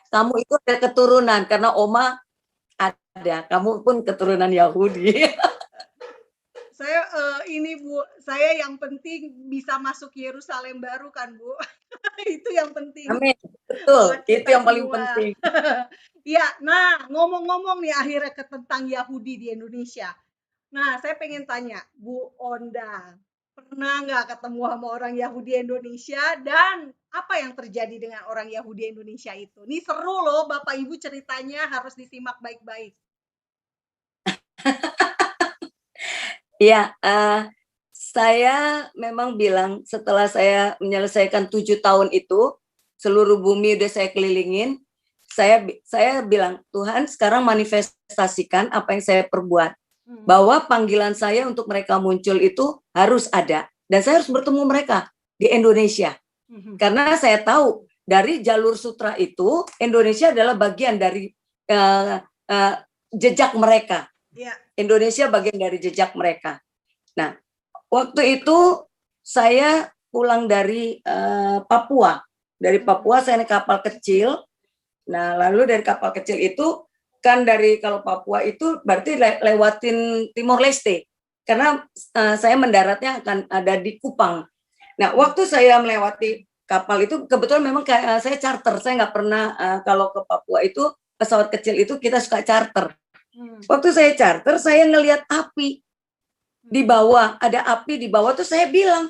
kamu itu ada keturunan karena oma ada, kamu pun keturunan Yahudi. Saya ini Bu, saya yang penting bisa masuk Yerusalem baru kan Bu. Itu yang penting Amin, betul, buat itu kita yang paling semua. penting. Ya, nah ngomong-ngomong nih akhirnya tentang Yahudi di Indonesia. Nah, saya pengen tanya, Bu Onda, pernah nggak ketemu sama orang Yahudi Indonesia dan apa yang terjadi dengan orang Yahudi Indonesia itu? Ini seru loh, Bapak Ibu ceritanya harus disimak baik-baik. Iya, saya memang bilang setelah saya menyelesaikan 7 tahun itu, seluruh bumi udah saya kelilingin, saya bilang, Tuhan sekarang manifestasikan apa yang saya perbuat. Bahwa panggilan saya untuk mereka muncul itu harus ada. Dan saya harus bertemu mereka di Indonesia. Karena saya tahu dari jalur sutra itu, Indonesia adalah bagian dari jejak mereka. Indonesia bagian dari jejak mereka. Nah, waktu itu saya pulang dari Papua. Dari Papua saya naik kapal kecil. Nah, lalu dari kapal kecil itu kan dari kalau Papua itu berarti lewatin Timor Leste. Karena saya mendaratnya akan ada di Kupang. Nah, waktu saya melewati kapal itu kebetulan memang saya charter. Saya nggak pernah kalau ke Papua itu pesawat kecil itu kita suka charter. Waktu saya charter, saya ngelihat api di bawah, ada api di bawah tuh saya bilang,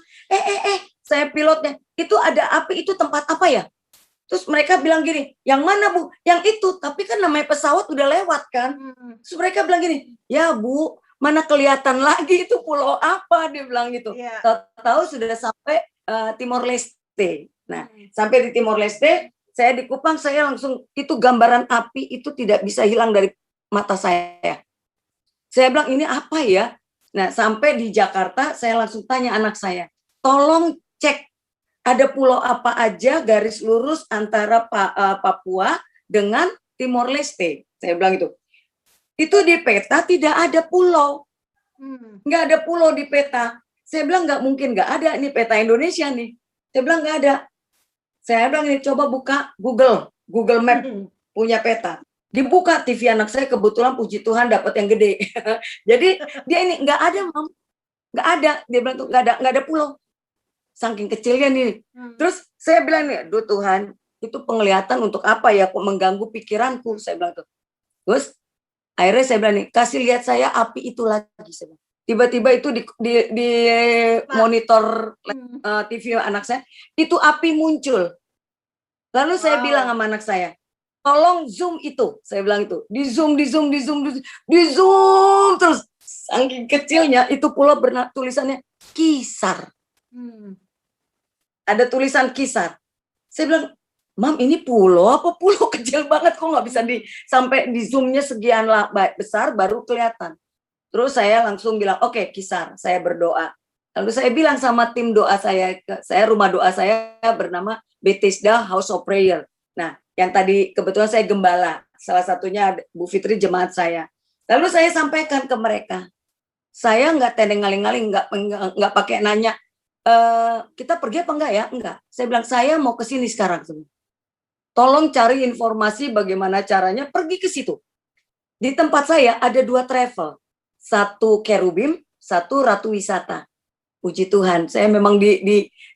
saya pilotnya, itu ada api, itu tempat apa ya? Terus mereka bilang gini, yang mana Bu? Yang itu, tapi kan namanya pesawat udah lewat kan. Terus mereka bilang gini, ya Bu, mana kelihatan lagi itu pulau apa, dia bilang gitu. Tahu sudah sampai Timor Leste. Nah, sampai di Timor Leste, saya di Kupang, saya langsung, itu gambaran api itu tidak bisa hilang dari mata saya. Saya bilang ini apa ya? Nah, sampai di Jakarta saya langsung tanya anak saya, tolong cek ada pulau apa aja garis lurus antara Papua dengan Timor Leste. Saya bilang itu. Itu di peta tidak ada pulau. Nggak ada pulau di peta. Saya bilang nggak mungkin, nggak ada. Ini peta Indonesia nih. Saya bilang nggak ada. Saya bilang ini coba buka Google Map punya peta. Dibuka TV anak saya, kebetulan puji Tuhan dapat yang gede. Jadi dia ini nggak ada, Mam. Nggak ada. Dia bilang tuh nggak ada pulau. Saking kecilnya nih. Terus saya bilang nih, aduh Tuhan, itu penglihatan untuk apa ya? Kok mengganggu pikiranku? Saya bilang tuh. Terus akhirnya saya bilang nih, kasih lihat saya api itu lagi. Tiba-tiba itu di monitor TV anak saya, itu api muncul. Lalu saya bilang sama anak saya, tolong zoom itu. Saya bilang itu, di zoom terus. Saking kecilnya itu pulau tulisannya Kisar. Ada tulisan Kisar. Saya bilang, Mam ini pulau apa pulau kecil banget, kok nggak bisa sampai di zoomnya sekian lah besar baru kelihatan. Terus saya langsung bilang, oke, Kisar, saya berdoa. Lalu saya bilang sama tim doa saya rumah doa saya bernama Bethesda House of Prayer. Nah, yang tadi kebetulan saya gembala, salah satunya Bu Fitri jemaat saya. Lalu saya sampaikan ke mereka, saya nggak tendeng ngaling-ngaling, nggak pakai nanya, kita pergi apa enggak ya? Enggak. Saya bilang, saya mau ke sini sekarang. Tolong cari informasi bagaimana caranya pergi ke situ. Di tempat saya ada 2 travel. Satu Kerubim, satu Ratu Wisata. Puji Tuhan, saya memang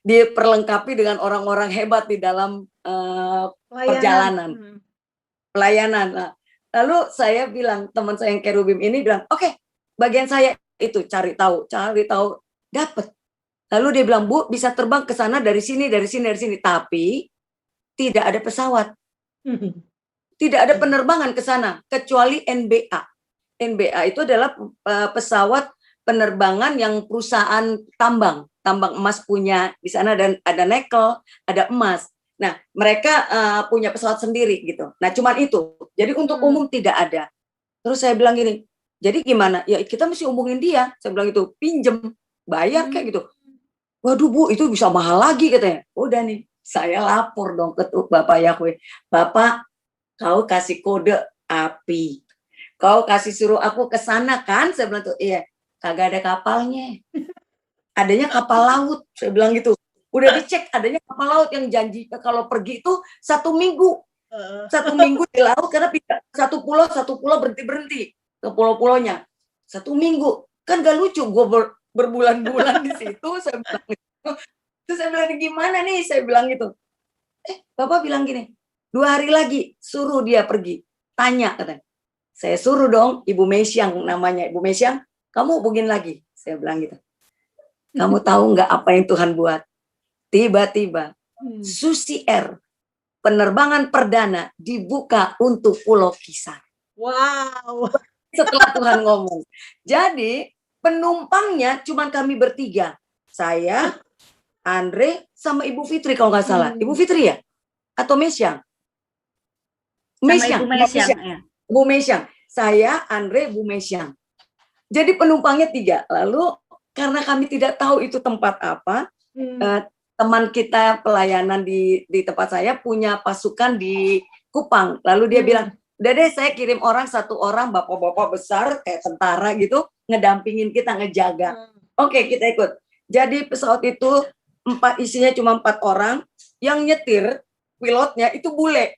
diperlengkapi dengan orang-orang hebat di dalam perjalanan. Pelayanan. Nah, lalu saya bilang, teman saya yang Kerubim ini bilang, oke, bagian saya itu cari tahu, dapat. Lalu dia bilang, Bu, bisa terbang ke sana dari sini. Tapi tidak ada pesawat. Tidak ada penerbangan ke sana, kecuali NBA. NBA itu adalah pesawat penerbangan yang perusahaan tambang emas punya. Di sana ada nikel, ada emas. Nah, mereka punya pesawat sendiri gitu. Nah, cuman itu. Jadi untuk umum tidak ada. Terus saya bilang gini, jadi gimana? Ya kita mesti hubungin dia. Saya bilang itu, pinjem, bayar kayak gitu. Waduh Bu, itu bisa mahal lagi katanya. Udah nih, saya lapor dong ke Bapak Yahweh. Bapak, kau kasih kode api. Kau kasih suruh aku ke sana kan? Saya bilang tuh, iya. Kagak ada kapalnya. Adanya kapal laut. Saya bilang gitu. Udah dicek, adanya kapal laut yang janji kalau pergi itu 1 minggu. 1 minggu di laut karena pindah satu pulau berhenti ke pulau-pulaunya. 1 minggu. Kan gak lucu gue berbulan-bulan di situ, saya bilang gitu. Terus saya bilang, gimana nih? Saya bilang gitu. Bapak bilang gini, 2 hari lagi suruh dia pergi. Tanya katanya. Saya suruh dong, Ibu Mesyang namanya. Ibu Mesyang, kamu hubungin lagi. Saya bilang gitu. Kamu tahu nggak apa yang Tuhan buat? Tiba-tiba Susi Air penerbangan perdana dibuka untuk Pulau Kisar. Wow. Setelah Tuhan ngomong. Jadi penumpangnya cuma kami bertiga. Saya, Andre, sama Ibu Fitri kalau nggak salah. Ibu Fitri ya? Atau Mesyang? Sama Ibu Mesyang. Ya. Ibu Mesyang. Saya, Andre, Ibu Mesyang. Jadi penumpangnya 3. Lalu karena kami tidak tahu itu tempat apa, teman kita pelayanan di tempat saya punya pasukan di Kupang. Lalu dia bilang, udah deh saya kirim 1 orang, bapak-bapak besar kayak tentara gitu, ngedampingin kita, ngejaga. Oke, kita ikut. Jadi pesawat itu isinya cuma 4 orang, yang nyetir pilotnya itu bule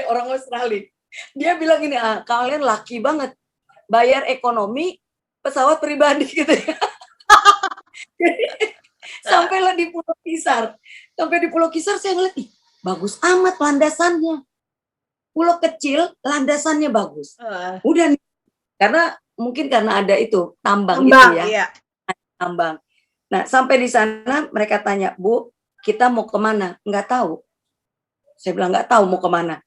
orang Australia. Dia bilang gini, kalian laki banget, bayar ekonomi pesawat pribadi gitu ya. Sampailah di Pulau Kisar. Sampai di Pulau Kisar saya ngeliat, bagus amat landasannya. Pulau kecil, landasannya bagus. Udah nih, mungkin karena ada itu tambang itu ya. Iya. Tambang. Nah, sampai di sana mereka tanya, Bu, kita mau kemana? Nggak tahu. Saya bilang nggak tahu mau kemana.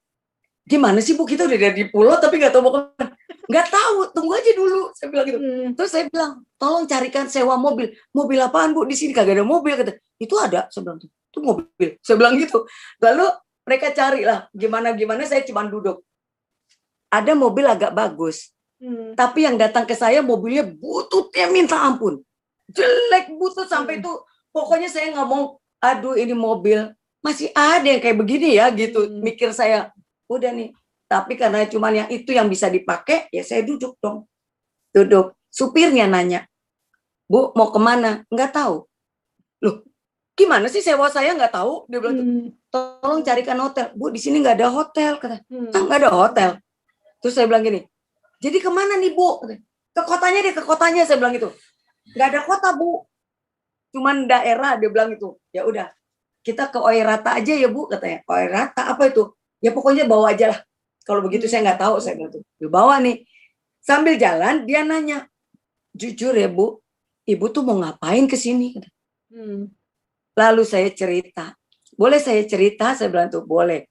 Gimana sih Bu, kita udah di pulau tapi nggak tahu mau kemana. Nggak tahu, tunggu aja dulu. Saya bilang gitu. Terus saya bilang, tolong carikan sewa mobil. Mobil apaan Bu? Di sini kagak ada mobil. Kata, itu ada. Saya bilang, itu mobil. Saya bilang gitu. Lalu mereka carilah gimana saya cuma duduk. Ada mobil agak bagus. Tapi yang datang ke saya mobilnya bututnya minta ampun. Jelek butut sampai itu. Pokoknya saya ngomong, aduh ini mobil masih ada yang kayak begini ya gitu. Mikir saya, udah nih. Tapi karena cuma yang itu yang bisa dipakai, ya saya duduk dong. Duduk. Supirnya nanya, Bu, mau kemana? Nggak tahu. Loh, gimana sih sewa saya nggak tahu? Dia bilang, tolong carikan hotel. Bu, di sini nggak ada hotel. Kata, nggak ada hotel. Terus saya bilang gini, jadi kemana nih Bu? Ke kotanya saya bilang gitu. Nggak ada kota Bu. Cuman daerah, dia bilang gitu. Ya udah, kita ke Oirata aja ya Bu, katanya. Oirata apa itu? Ya pokoknya bawa aja lah. Kalau begitu saya nggak tahu, saya bilang tuh. Bawa nih. Sambil jalan dia nanya, jujur ya Bu, Ibu tuh mau ngapain ke sini? Lalu saya cerita. Boleh saya cerita? Saya bilang tuh boleh.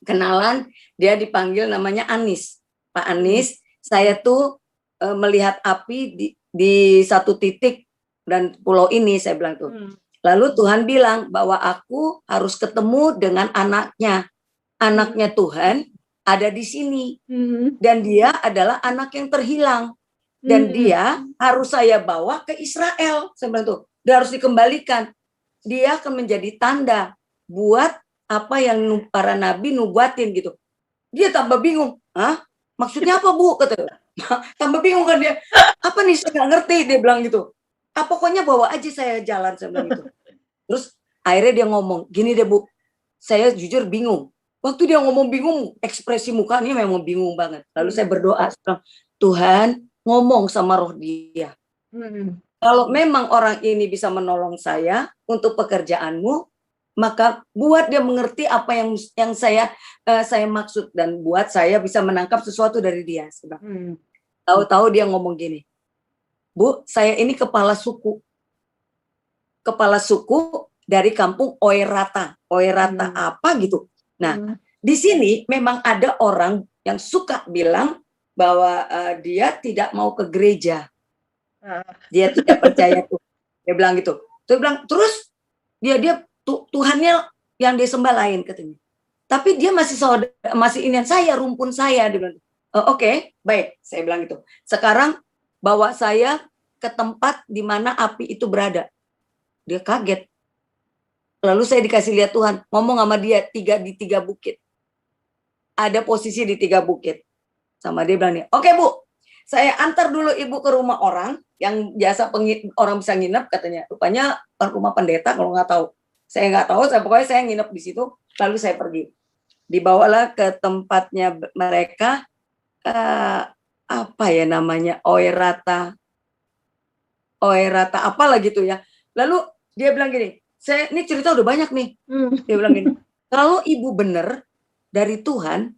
Kenalan, dia dipanggil namanya Anis. Pak Anis, saya tuh melihat api di satu titik dan pulau ini, saya bilang tuh. Lalu Tuhan bilang bahwa aku harus ketemu dengan anaknya Tuhan ada di sini, dan dia adalah anak yang terhilang, dan dia harus saya bawa ke Israel. Saya bilang tuh, dia harus dikembalikan. Dia akan menjadi tanda buat apa yang para nabi nubuatin gitu. Dia tambah bingung, maksudnya apa Bu? Kata, tambah bingung kan dia. Apa nih saya nggak ngerti, dia bilang gitu. Pokoknya bawa aja saya jalan, saya bilang gitu. Terus akhirnya dia ngomong, gini deh Bu, saya jujur bingung. Waktu dia ngomong bingung, ekspresi mukanya memang bingung banget. Lalu saya berdoa, Tuhan ngomong sama roh dia. Kalau memang orang ini bisa menolong saya untuk pekerjaanmu, maka buat dia mengerti apa yang saya maksud, dan buat saya bisa menangkap sesuatu dari dia. Tahu-tahu dia ngomong gini, Bu, saya ini kepala suku dari kampung Oirata apa gitu. Nah, di sini memang ada orang yang suka bilang bahwa dia tidak mau ke gereja. Dia tidak percaya Tuhan. Dia bilang gitu. Terus dia Tuhannya yang dia sembah lain katanya. Tapi dia masih inian saya, rumpun saya, dia bilang. Oke, baik, saya bilang gitu. Sekarang bawa saya ke tempat di mana api itu berada. Dia kaget. Lalu saya dikasih lihat Tuhan, ngomong sama dia di 3 bukit. Ada posisi di 3 bukit. Sama dia bilang nih, oke Bu, saya antar dulu Ibu ke rumah orang yang biasa orang bisa nginep katanya. Rupanya rumah pendeta kalau nggak tahu. Saya nggak tahu, pokoknya saya nginep di situ, lalu saya pergi. dibawalah ke tempatnya mereka, apa ya namanya, Oirata apalah gitu ya. Lalu dia bilang gini, ini cerita udah banyak nih. Dia bilang gini, kalau ibu bener dari Tuhan,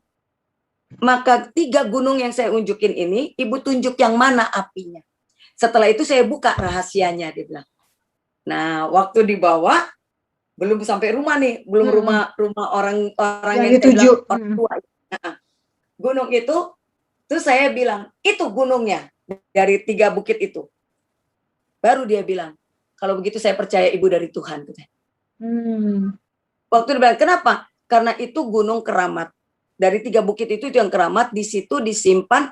maka 3 gunung yang saya unjukin ini, ibu tunjuk yang mana apinya. Setelah itu saya buka rahasianya, dia bilang. Nah, waktu dibawa, belum sampai rumah nih, belum rumah orang yang saya bilang orang tua. Nah, gunung itu, terus saya bilang, itu gunungnya dari 3 bukit itu. Baru dia bilang, kalau begitu saya percaya ibu dari Tuhan. Waktu dia bilang, kenapa? Karena itu gunung keramat. Dari 3 bukit itu yang keramat, di situ disimpan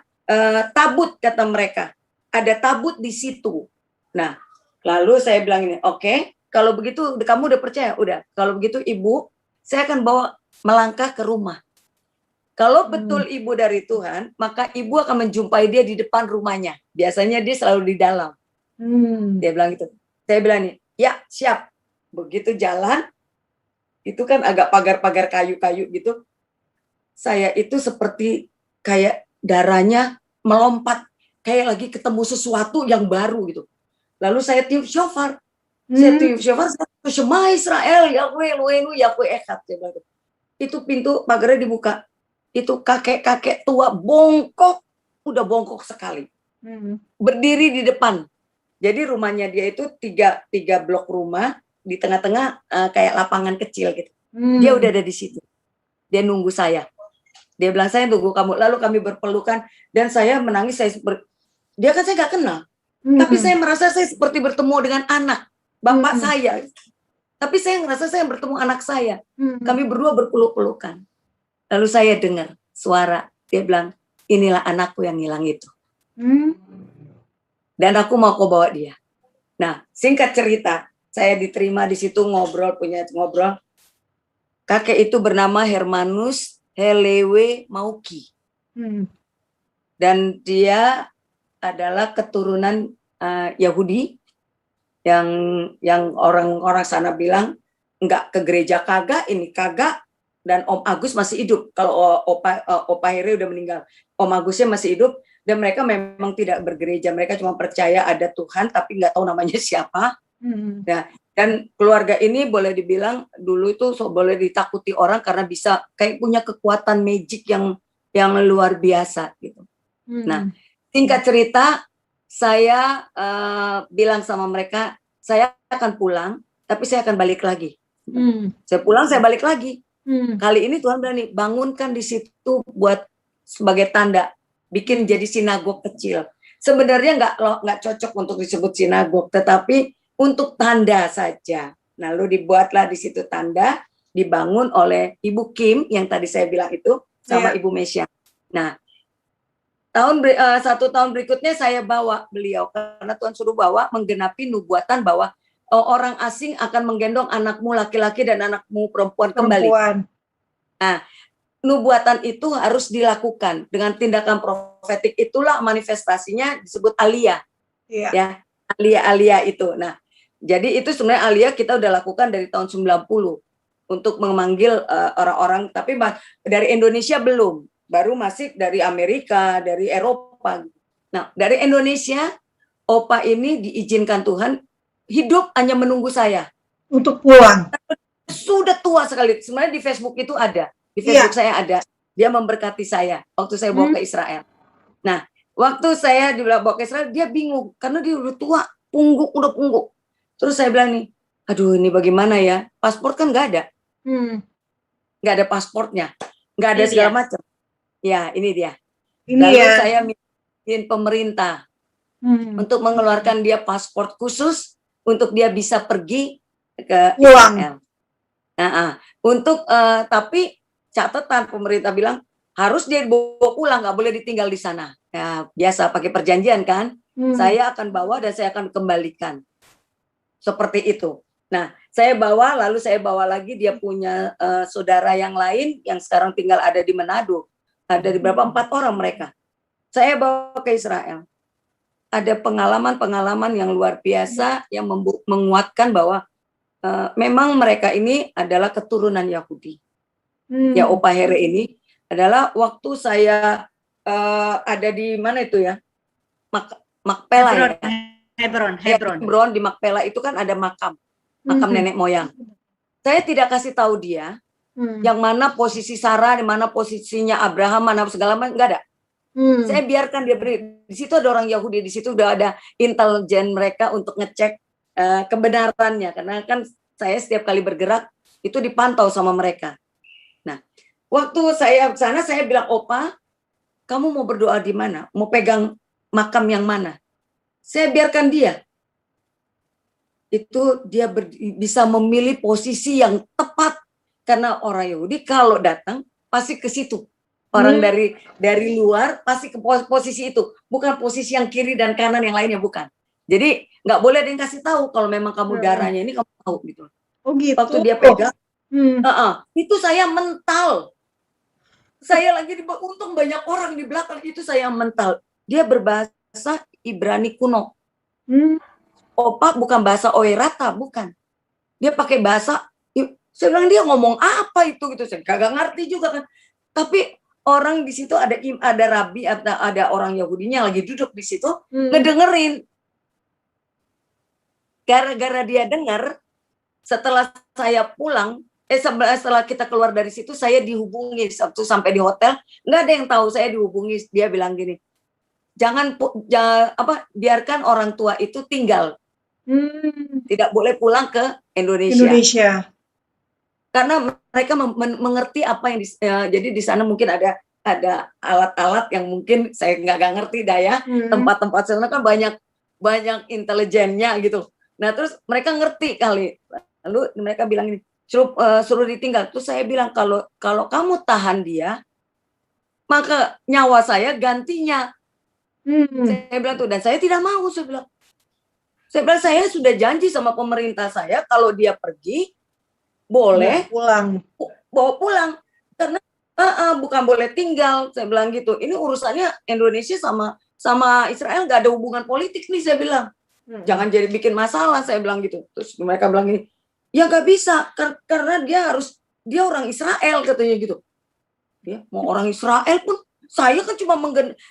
tabut, kata mereka. Ada tabut di situ. Nah, lalu saya bilang ini, oke, kalau begitu kamu udah percaya? Udah. Kalau begitu ibu, saya akan bawa melangkah ke rumah. Kalau betul ibu dari Tuhan, maka ibu akan menjumpai dia di depan rumahnya. Biasanya dia selalu di dalam. Dia bilang gitu. Saya bilang nih, ya siap. Begitu jalan, itu kan agak pagar-pagar kayu-kayu gitu. Saya itu seperti kayak darahnya melompat, kayak lagi ketemu sesuatu yang baru gitu. Lalu saya tiup shofar. Saya tiup shofar, Shema Israel, Yahweh Eloheinu, Yahweh Echad. Itu pintu pagarnya dibuka. Itu kakek-kakek tua bongkok, udah bongkok sekali. Berdiri di depan. Jadi rumahnya dia itu tiga blok rumah, di tengah-tengah kayak lapangan kecil gitu. Dia udah ada di situ. Dia nunggu saya. Dia bilang, saya tunggu kamu. Lalu kami berpelukan dan saya menangis. Dia kan saya nggak kenal. Tapi saya merasa saya seperti bertemu dengan anak bapak saya. Tapi saya ngerasa saya bertemu anak saya. Kami berdua berpeluk-pelukan. Lalu saya dengar suara. Dia bilang, inilah anakku yang hilang itu. Dan aku mau kau bawa dia. Nah, singkat cerita, saya diterima di situ ngobrol. Kakek itu bernama Hermanus Helewe Mauki. Dan dia adalah keturunan Yahudi yang orang-orang sana bilang enggak ke gereja kagak, ini kagak, dan Om Agus masih hidup. Kalau Opa Here udah meninggal, Om Agusnya masih hidup, dan mereka memang tidak bergereja, mereka cuma percaya ada Tuhan tapi nggak tahu namanya siapa. Nah, dan keluarga ini boleh dibilang dulu itu boleh ditakuti orang karena bisa kayak punya kekuatan magic yang luar biasa gitu. Nah, singkat cerita, saya bilang sama mereka, saya akan pulang, tapi saya akan balik lagi. Saya pulang, saya balik lagi. Kali ini Tuhan bilang nih, bangunkan di situ buat sebagai tanda, bikin jadi sinagog kecil. Sebenarnya nggak cocok untuk disebut sinagog, tetapi untuk tanda saja. Nah, lalu dibuatlah di situ tanda, dibangun oleh Ibu Kim yang tadi saya bilang itu sama Ibu Mesya. Nah, 1 tahun berikutnya saya bawa beliau karena Tuhan suruh bawa menggenapi nubuatan bahwa orang asing akan menggendong anakmu laki-laki dan anakmu perempuan kembali. Nah, nubuatan itu harus dilakukan dengan tindakan profetik, itulah manifestasinya disebut Aliyah. Ya, Aliyah itu. Nah, jadi itu sebenarnya Aliyah kita udah lakukan dari tahun 90 untuk memanggil orang-orang, tapi dari Indonesia belum. Baru masih dari Amerika, dari Eropa. Nah, dari Indonesia, Opa ini diizinkan Tuhan hidup hanya menunggu saya. Untuk pulang. Sudah tua sekali. Sebenarnya di Facebook itu ada. Di Facebook saya ada. Dia memberkati saya waktu saya bawa ke Israel. Nah, waktu saya dibawa ke Israel, dia bingung. Karena dia udah tua, udah pungguk. Terus saya bilang nih, aduh ini bagaimana ya? Paspor kan nggak ada. Nggak ada pasportnya. Nggak ada segala macam. Ya, ini dia. Lalu saya minta pemerintah untuk mengeluarkan dia paspor khusus untuk dia bisa pergi ke Israel. Tapi catatan pemerintah bilang harus dia bawa pulang, nggak boleh ditinggal di sana. Ya, biasa pakai perjanjian kan. Saya akan bawa dan saya akan kembalikan. Seperti itu. Nah, saya bawa, lalu saya bawa lagi dia punya saudara yang lain yang sekarang tinggal ada di Manado. Ada di berapa 4 orang mereka. Saya bawa ke Israel. Ada pengalaman-pengalaman yang luar biasa yang menguatkan bahwa memang mereka ini adalah keturunan Yahudi. ya Opa Here ini adalah waktu saya ada di mana itu ya, Makpela ya. Hebron di Makpela itu kan ada makam nenek moyang. Saya tidak kasih tahu dia yang mana posisi Sarah, di mana posisinya Abraham, mana segala macam, nggak ada. Saya biarkan dia beri. Di situ ada orang Yahudi, di situ udah ada intelijen mereka untuk ngecek kebenarannya, karena kan saya setiap kali bergerak itu dipantau sama mereka. Nah, waktu saya ke sana saya bilang, Opa, kamu mau berdoa di mana? Mau pegang makam yang mana? Saya biarkan dia. Itu dia bisa memilih posisi yang tepat, karena orang Yahudi kalau datang pasti ke situ. Orang dari luar pasti ke posisi itu, bukan posisi yang kiri dan kanan yang lainnya, bukan. Jadi nggak boleh ada yang kasih tahu kalau memang kamu darahnya ini, kamu tahu gitu. Oh gitu. Waktu dia pegang, itu saya mental. Saya lagi untung banyak orang di belakang, itu saya mental. Dia berbahasa Ibrani kuno. Opa bukan bahasa Oirata, bukan. Dia pakai bahasa, saya bilang dia ngomong apa itu gitu, saya kagak ngerti juga kan. Tapi orang di situ ada rabi, ada orang Yahudinya lagi duduk di situ ngedengerin. Gara-gara dia dengar, setelah saya pulang, setelah kita keluar dari situ, saya dihubungi waktu sampai di hotel, nggak ada yang tahu saya dihubungi. Dia bilang gini, jangan biarkan orang tua itu tinggal, tidak boleh pulang ke Indonesia. Karena mereka mengerti apa yang jadi di sana mungkin ada alat-alat yang mungkin saya nggak ngerti dah ya. Tempat-tempat sana kan banyak intelijennya gitu. Nah terus mereka ngerti kali. Lalu mereka bilang ini, suruh ditinggal. Terus saya bilang, kalau kamu tahan dia, maka nyawa saya gantinya. Saya bilang tuh, dan saya tidak mau. Saya bilang saya sudah janji sama pemerintah saya, kalau dia pergi boleh bawa pulang, karena bukan boleh tinggal. Saya bilang gitu. Ini urusannya Indonesia sama Israel, nggak ada hubungan politik nih, saya bilang. Jangan jadi bikin masalah, saya bilang gitu. Terus mereka bilang gini, ya nggak bisa, karena dia orang Israel, katanya gitu. Dia mau orang Israel pun, saya kan cuma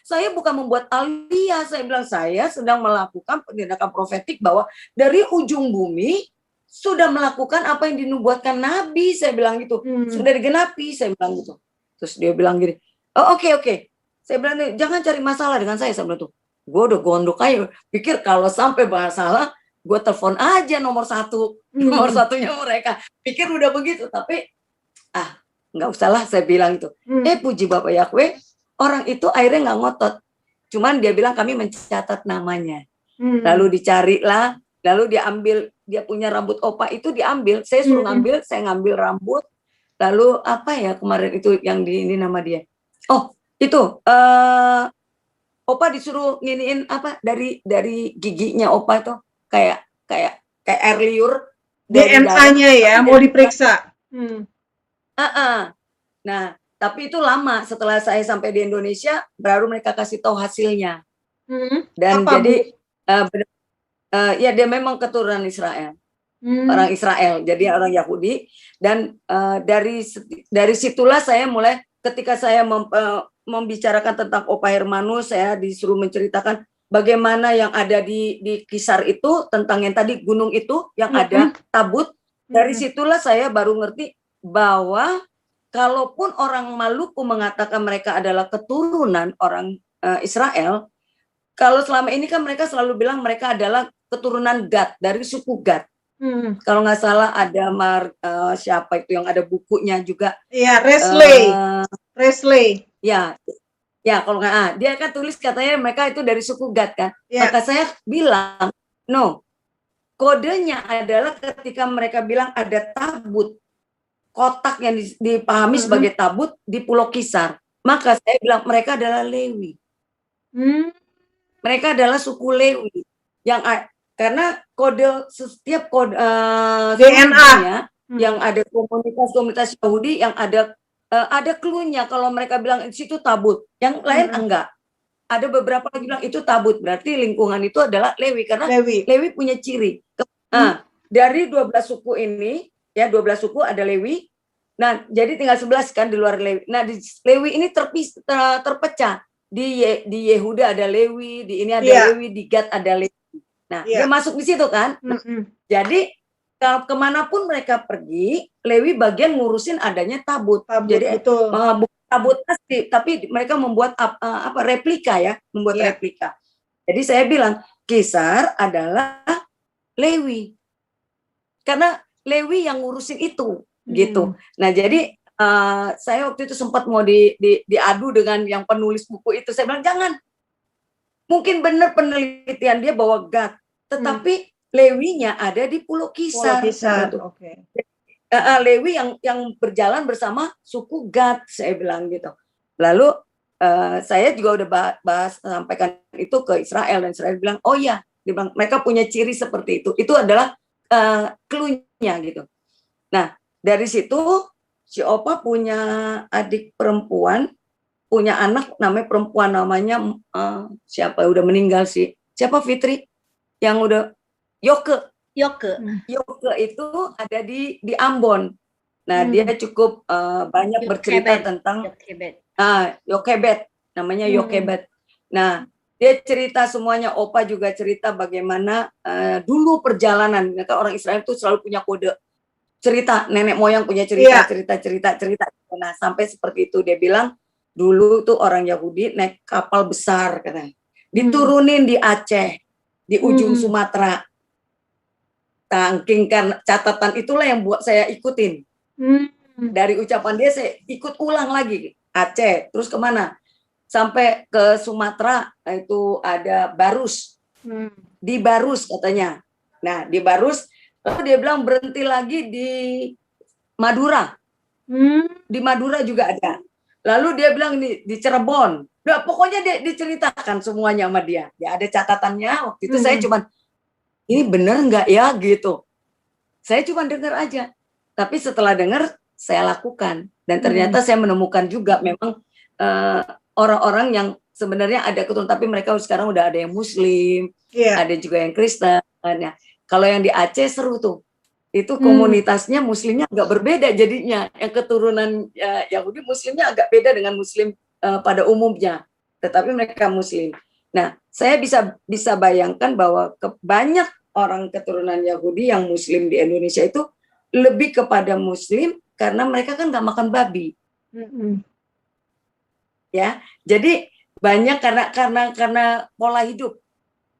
saya bukan membuat aliyah. Saya bilang saya sedang melakukan tindakan profetik bahwa dari ujung bumi sudah melakukan apa yang dinubuatkan Nabi, saya bilang gitu. Sudah digenapi, saya bilang gitu. Terus dia bilang gini, oh oke. Saya bilang, jangan cari masalah dengan saya bilang tuh. Gue udah gondok aja, pikir kalau sampai masalah, gue telepon aja nomor satunya mereka. Pikir udah begitu, tapi nggak usah lah, saya bilang itu. Puji Bapak Yahweh, orang itu akhirnya nggak ngotot. Cuman dia bilang kami mencatat namanya. Lalu dicarilah, lalu dia punya rambut Opa itu diambil. Saya suruh ngambil, saya ngambil rambut. Lalu apa ya kemarin itu yang ini nama dia? Oh itu Opa disuruh nginiin apa dari giginya Opa itu kayak air liur. DNA-nya ya mau diperiksa. Nah, tapi itu lama. Setelah saya sampai di Indonesia, baru mereka kasih tahu hasilnya. Dan apa, jadi ya dia memang keturunan Israel, orang Israel, jadi orang Yahudi. Dan dari situlah saya mulai, ketika saya membicarakan tentang Opa Hermanus, saya disuruh menceritakan bagaimana yang ada di Kisar itu, tentang yang tadi gunung itu yang ada tabut. Dari situlah saya baru ngerti bahwa kalaupun orang Maluku mengatakan mereka adalah keturunan orang Israel, kalau selama ini kan mereka selalu bilang mereka adalah keturunan Gad, dari suku Gad. Kalau nggak salah ada siapa itu yang ada bukunya juga. Iya, Resley. Ya kalau nggak, dia kan tulis katanya mereka itu dari suku Gad kan. Maka saya bilang, no, kodenya adalah ketika mereka bilang ada tabut, kotak yang dipahami sebagai tabut di Pulau Kisar. Maka saya bilang mereka adalah Lewi. Mereka adalah suku Lewi. Karena setiap kode DNA yang ada komunitas Yahudi yang ada clue-nya kalau mereka bilang di situ tabut. Yang lain enggak. Ada beberapa lagi bilang itu tabut. Berarti lingkungan itu adalah Lewi, karena Lewi punya ciri. Dari 12 suku ini, ya 12 suku ada Lewi, Nah, jadi tinggal 11 kan di luar Lewi. Nah, di Lewi ini terpecah. Di Yehuda ada Lewi, di ini ada Iya. Lewi, di Gad ada Lewi. Nah, Iya. dia masuk di situ kan. Jadi kalau kemanapun mereka pergi, Lewi bagian ngurusin adanya tabut. Jadi betul. bukan tabut asli, tapi mereka membuat apa replika ya, membuat Iya. replika. Jadi saya bilang Kisar adalah Lewi, karena Lewi yang ngurusin itu gitu. Nah jadi saya waktu itu sempat mau diadu dengan yang penulis buku itu. Saya bilang jangan, mungkin benar penelitian dia bahwa Gad, tetapi Lewinya ada di Pulau Kisar. Oke. Lewi yang berjalan bersama suku Gad, saya bilang gitu. Lalu saya juga udah bahas sampaikan itu ke Israel, dan Israel bilang oh iya, dia bilang mereka punya ciri seperti itu. Itu adalah clue-nya gitu. Nah dari situ si Opa punya adik perempuan, punya anak namanya perempuan, namanya siapa udah meninggal sih, siapa Fitri yang udah Yoke itu ada di Ambon. Nah dia cukup banyak bercerita tentang Yokebed, namanya Yokebed. Nah dia cerita semuanya, Opa juga cerita bagaimana dulu perjalanan. Mereka orang Israel itu selalu punya kode cerita, nenek moyang punya cerita. Nah sampai seperti itu dia bilang dulu tuh orang Yahudi naik kapal besar katanya, diturunin di Aceh, di ujung Sumatera. Tangking, karena catatan itulah yang buat saya ikutin. Dari ucapan dia saya ikut ulang lagi Aceh, terus kemana? Sampai ke Sumatera, itu ada Barus. Di Barus katanya. Nah di Barus, lalu dia bilang berhenti lagi di Madura. Di Madura juga ada. Lalu dia bilang di Cirebon. Nah, pokoknya dia diceritakan semuanya sama dia. Dia ada catatannya. Waktu itu saya cuman, ini bener nggak ya gitu. Saya cuma dengar aja. Tapi setelah dengar, saya lakukan. Dan ternyata saya menemukan juga memang orang-orang yang sebenarnya ada keturunan, tapi mereka sekarang udah ada yang Muslim, ada juga yang Kristen. Ya. Kalau yang di Aceh seru tuh. Itu komunitasnya Muslimnya agak berbeda jadinya. Yang keturunan Yahudi Muslimnya agak beda dengan Muslim pada umumnya. Tetapi mereka Muslim. Nah, saya bisa bayangkan bahwa banyak orang keturunan Yahudi yang Muslim di Indonesia itu lebih kepada Muslim karena mereka kan nggak makan babi. Ya, jadi banyak karena pola hidup.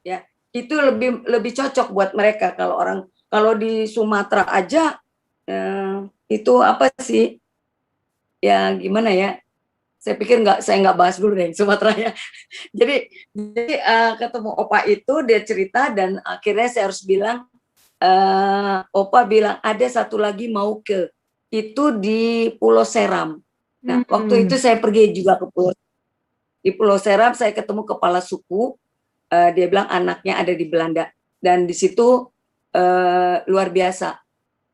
Ya, itu lebih cocok buat mereka. Kalau di Sumatera aja itu apa sih? Ya gimana ya? Saya pikir saya nggak bahas dulu deh Sumatera ya. Jadi ketemu Opa itu dia cerita, dan akhirnya saya harus bilang, Opa bilang ada satu lagi mau ke, itu di Pulau Seram. Nah waktu itu saya pergi juga ke di Pulau Seram, saya ketemu kepala suku. Dia bilang anaknya ada di Belanda, dan di situ luar biasa.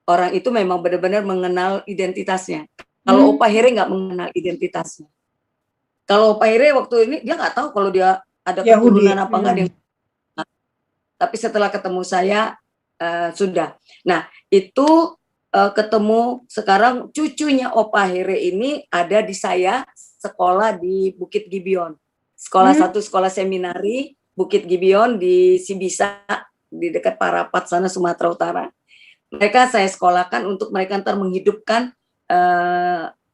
Orang itu memang benar-benar mengenal identitasnya. Kalau Opa Hire nggak mengenal identitasnya. Kalau Opa Hire waktu ini dia nggak tahu kalau dia ada keturunan apa enggak. Tapi setelah ketemu saya sudah. Nah itu ketemu sekarang cucunya Opa Hire ini ada di saya, sekolah di Bukit Gibeon. Sekolah seminari Bukit Gibeon di Sibisa, di dekat Parapat sana, Sumatera Utara. Mereka saya sekolahkan untuk mereka ntar menghidupkan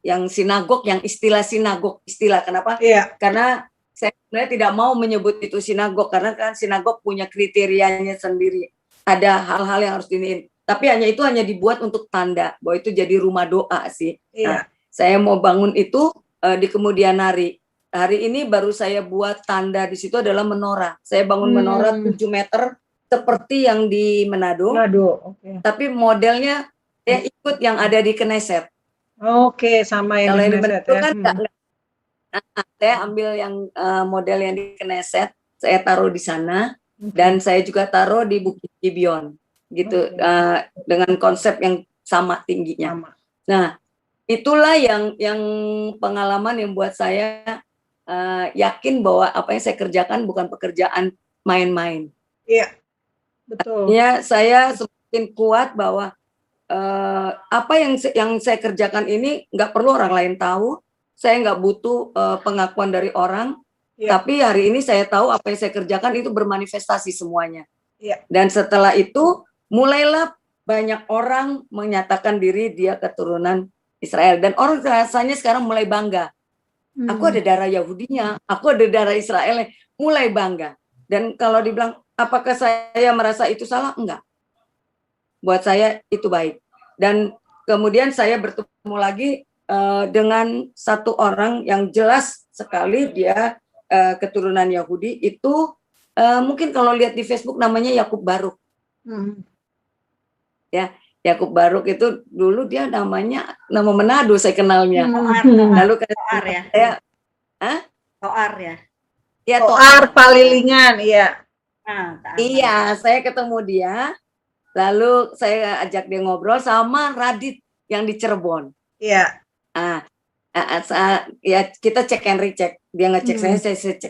yang sinagog, yang istilah sinagog. Kenapa? Karena saya sebenarnya tidak mau menyebut itu sinagog, karena kan sinagog punya kriterianya sendiri. Ada hal-hal yang harus diniin. Tapi itu hanya dibuat untuk tanda bahwa itu jadi rumah doa sih. Nah, saya mau bangun itu di kemudian hari. Hari ini baru saya buat tanda di situ adalah menorah. Saya bangun menorah 7 meter seperti yang di Manado. Tapi modelnya saya ikut yang ada di Knesset. Sama yang kalau di Knesset ya. Kan saya ambil yang model yang di Knesset, saya taruh di sana, dan saya juga taruh di Bukit Gibeon gitu, dengan konsep yang sama tingginya. Nah, itulah yang pengalaman yang buat saya yakin bahwa apa yang saya kerjakan bukan pekerjaan main-main. Iya, betul. Ya, saya semakin kuat bahwa apa yang saya kerjakan ini nggak perlu orang lain tahu. Saya nggak butuh pengakuan dari orang. Iya. Tapi hari ini saya tahu apa yang saya kerjakan itu bermanifestasi semuanya. Iya. Dan setelah itu mulailah banyak orang menyatakan diri dia keturunan Israel. Dan orang rasanya sekarang mulai bangga. Aku ada darah Yahudinya, aku ada darah Israelnya, mulai bangga. Dan kalau dibilang, apakah saya merasa itu salah? Enggak. Buat saya itu baik. Dan kemudian saya bertemu lagi dengan satu orang yang jelas sekali dia keturunan Yahudi. Itu mungkin kalau lihat di Facebook namanya Yakub Baruk. Ya, Yakub Baruk itu dulu dia namanya nama Manado saya kenalnya. Lalu Toar ya. Saya, Toar ya. ya Toar Palilingan, iya. Iya, saya ketemu dia. Lalu saya ajak dia ngobrol sama Radit yang di Cirebon. Iya. Ya kita cek and recheck. Dia ngecek saya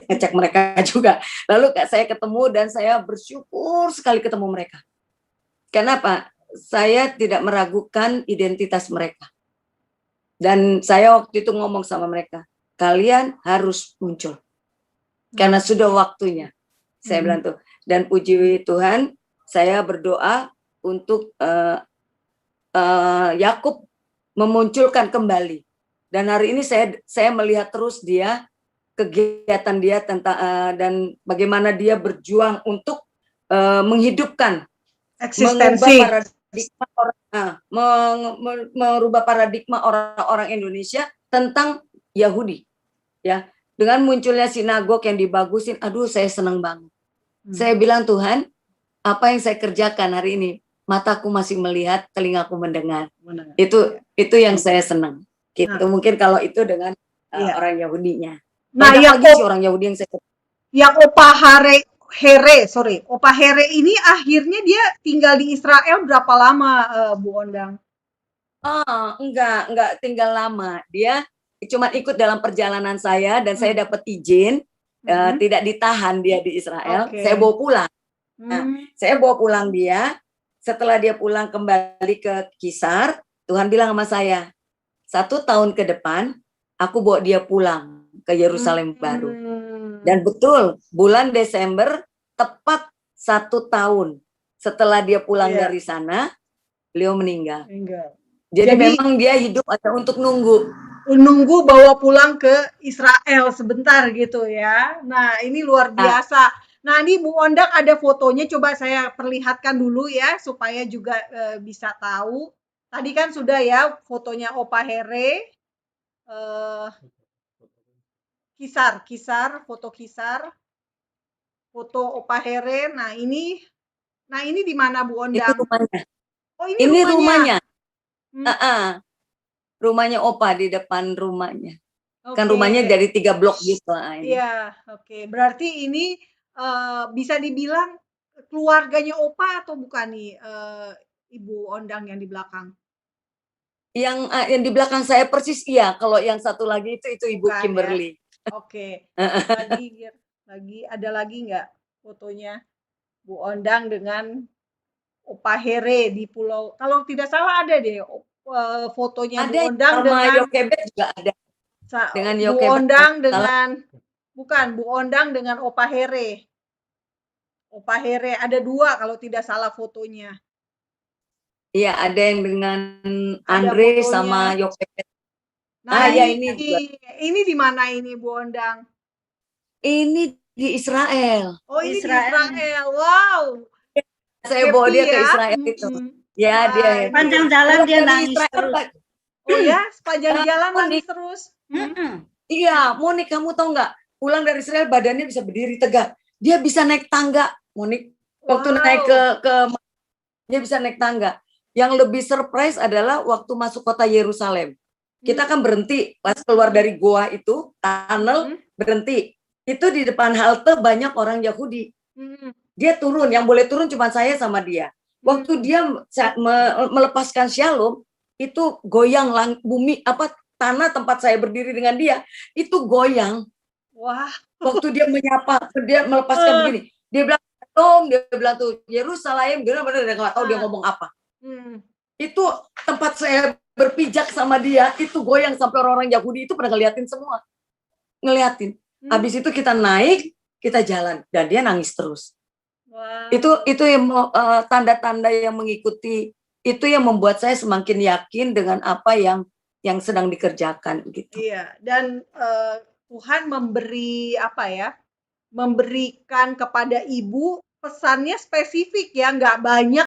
ngecek mereka juga. Lalu saya ketemu dan saya bersyukur sekali ketemu mereka. Kenapa? Saya tidak meragukan identitas mereka. Dan saya waktu itu ngomong sama mereka, kalian harus muncul. Karena sudah waktunya. Saya bilang tuh. Dan puji Tuhan, saya berdoa untuk Yakub memunculkan kembali. Dan hari ini saya melihat terus dia, kegiatan dia tentang dan bagaimana dia berjuang untuk menghidupkan, eksistensi, merubah paradigma orang-orang Indonesia tentang Yahudi, ya. Dengan munculnya sinagog yang dibagusin, aduh saya senang banget. Saya bilang, Tuhan, apa yang saya kerjakan hari ini, mataku masih melihat, telingaku mendengar. Itu yang saya senang. Gitu. Mungkin kalau itu dengan orang Yahudinya. Nah, orang Yahudi yang saya yang Opa Here ini akhirnya dia tinggal di Israel berapa lama, Bu Ondang? Enggak tinggal lama. Dia cuma ikut dalam perjalanan saya dan saya dapat izin, tidak ditahan dia di Israel. Saya bawa pulang. Saya bawa pulang dia. Setelah dia pulang kembali ke Kisar, Tuhan bilang sama saya, 1 tahun ke depan, aku bawa dia pulang ke Yerusalem baru. Dan betul, bulan Desember, tepat 1 tahun setelah dia pulang dari sana, beliau meninggal. Jadi memang dia hidup ada untuk nunggu bawa pulang ke Israel sebentar gitu ya. Nah, ini luar biasa. Nah, ini Bu Ondang ada fotonya, coba saya perlihatkan dulu ya, supaya juga bisa tahu. Tadi kan sudah ya fotonya Opa Here, foto Opa Here. Nah ini di mana Bu Ondang? Ini rumahnya. Oh ini rumahnya. Rumahnya Opa di depan rumahnya. Kan rumahnya dari 3 blok gitu. Iya, oke. Berarti ini bisa dibilang keluarganya Opa atau bukan nih, Ibu Ondang yang di belakang? Yang di belakang saya persis iya, kalau yang satu lagi itu Ibu Bukan, Kimberly. Ya? Oke. Lagi ada lagi nggak fotonya Bu Ondang dengan Opa Here di pulau, kalau tidak salah ada deh fotonya ada, Bu Ondang dengan Jochebed juga ada. Dengan Bu Ondang dengan bukan Bu Ondang dengan Opa Here. Opa Here ada 2 kalau tidak salah fotonya. Iya, ada yang dengan Andre sama Jochebed. Nah, ya ini di mana ini Bu Ondang? Ini di Israel. Oh, ini di Israel. Wow. Saya bawa dia ke Israel itu. Ya, dia panjang jalan dia nangis terus. Oh ya, sepanjang jalan nangis terus. Iya, Monik, kamu tahu nggak? Pulang dari Israel badannya bisa berdiri tegak. Dia bisa naik tangga, Monik. Waktu naik ke dia bisa naik tangga. Yang lebih surprise adalah waktu masuk kota Yerusalem. Kita kan berhenti pas keluar dari goa itu, tunnel, berhenti. Itu di depan halte banyak orang Yahudi. Dia turun, yang boleh turun cuma saya sama dia. Waktu dia melepaskan shalom, itu goyang bumi, tanah tempat saya berdiri dengan dia, itu goyang. Wah. Waktu dia menyapa, dia melepaskan begini. Dia bilang, dia bilang tuh, Yerusalem, dia nggak tahu dia ngomong apa. Itu tempat saya berpijak sama dia, itu goyang sampai orang-orang Yahudi itu pada ngeliatin semua. Ngeliatin. Habis itu kita naik, kita jalan dan dia nangis terus. Wow. Itu yang tanda-tanda yang mengikuti, itu yang membuat saya semakin yakin dengan apa yang sedang dikerjakan gitu. Iya, dan Tuhan memberi apa ya? Memberikan kepada ibu pesannya spesifik ya, nggak banyak